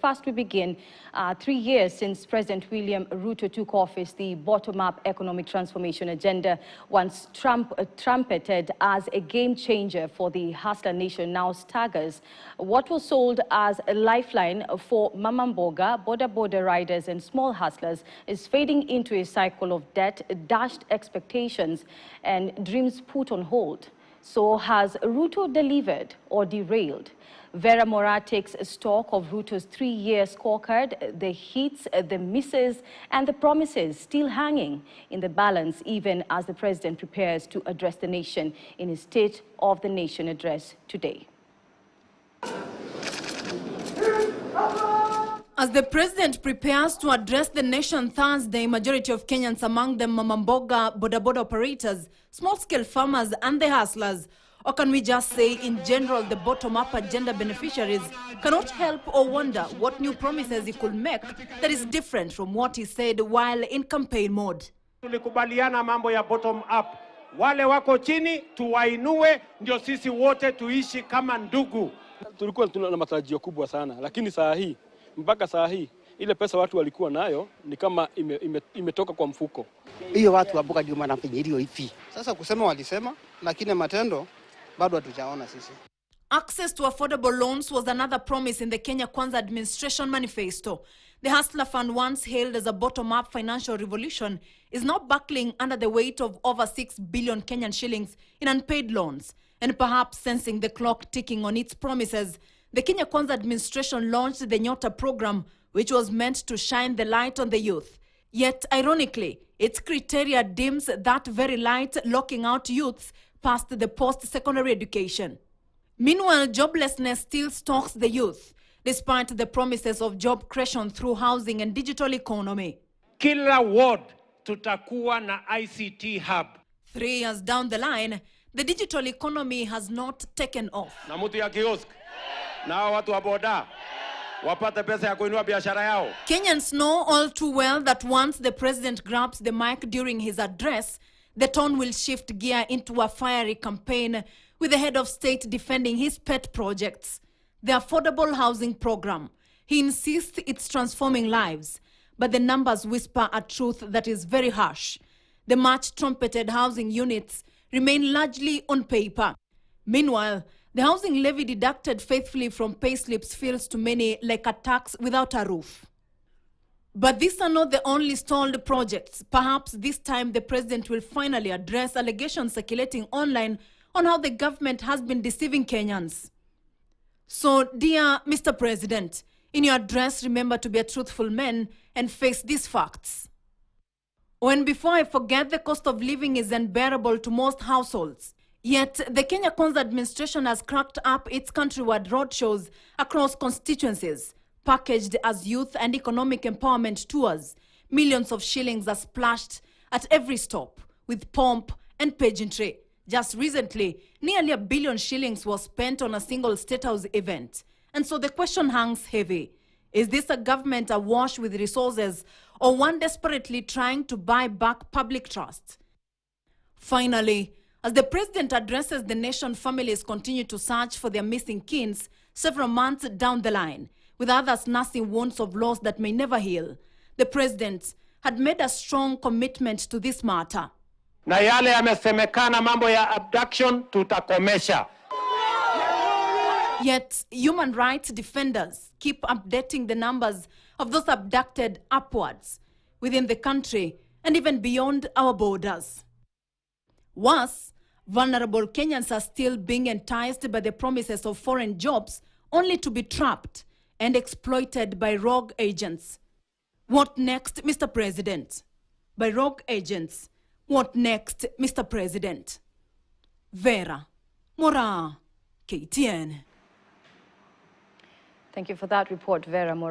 First, we begin 3 years since President William Ruto took office. The bottom-up economic transformation agenda, once trumpeted as a game-changer for the hustler nation, now staggers. What was sold as a lifeline for mama mboga, border riders and small hustlers is fading into a cycle of debt, dashed expectations and dreams put on hold. So has Ruto delivered or derailed? Vera Mora takes stock of Ruto's 3-year scorecard, the hits, the misses and the promises still hanging in the balance even as the president prepares to address the nation in his State of the Nation address today. As the president prepares to address the nation Thursday, majority of Kenyans, among them mama mboga, border operators, small-scale farmers and the hustlers, or can we just say in general the bottom-up agenda beneficiaries, cannot help or wonder what new promises he could make that is different from what he said while in campaign mode. Tulikubaliana mambo ya bottom up. Wale wako chini tuwainue ndio sisi wote tuishi kama ndugu. Tulikuwa tuna matarajio kubwa sana, lakini mpaka saa hii ile pesa watu walikuwa nayo ni kama imetoka kwa mfuko. Hiyo watu waboka ndio wanafinyilio hivi. Sasa kusema walisema, lakini matendo bado hatujaona sisi. Access to affordable loans was another promise in the Kenya Kwanza administration manifesto. The Hustler Fund, once hailed as a bottom-up financial revolution, is now buckling under the weight of over 6 billion Kenyan shillings in unpaid loans. And perhaps sensing the clock ticking on its promises, the Kenya Kwanza administration launched the Nyota program, which was meant to shine the light on the youth. Yet, ironically, its criteria dims that very light, locking out youths past the post-secondary education. Meanwhile, joblessness still stalks the youth, despite the promises of job creation through housing and digital economy. Kila ward tutakuwa na ICT hub. 3 years down the line, the digital economy has not taken off. Na mtu ya kiosk, na watu wa boda, wapate pesa ya kuinua biashara yao. Kenyans know all too well that once the president grabs the mic during his address, the tone will shift gear into a fiery campaign with the head of state defending his pet projects. The affordable housing program. He insists it's transforming lives, but the numbers whisper a truth that is very harsh. The much trumpeted housing units remain largely on paper. Meanwhile, the housing levy deducted faithfully from payslips feels to many like a tax without a roof. But these are not the only stalled projects. Perhaps this time the president will finally address allegations circulating online on how the government has been deceiving Kenyans. So, dear Mr. President, in your address, remember to be a truthful man and face these facts. When before I forget, the cost of living is unbearable to most households. Yet, the Kenya Kwanza administration has cracked up its countrywide roadshows across constituencies, packaged as youth and economic empowerment tours. Millions of shillings are splashed at every stop with pomp and pageantry. Just recently, nearly 1 billion shillings was spent on a single State House event. And so the question hangs heavy. Is this a government awash with resources or one desperately trying to buy back public trust? Finally, as the president addresses the nation, families continue to search for their missing kins several months down the line, with others nursing wounds of loss that may never heal. The president had made a strong commitment to this matter. Na yale yamesemekana mambo ya abduction tutakomesha. Yet, human rights defenders keep updating the numbers of those abducted upwards within the country and even beyond our borders. Worse, vulnerable Kenyans are still being enticed by the promises of foreign jobs only to be trapped and exploited by rogue agents. What next, Mr. President? By rogue agents. What next, Mr. President? Vera Mora, KTN. Thank you for that report, Vera Mora.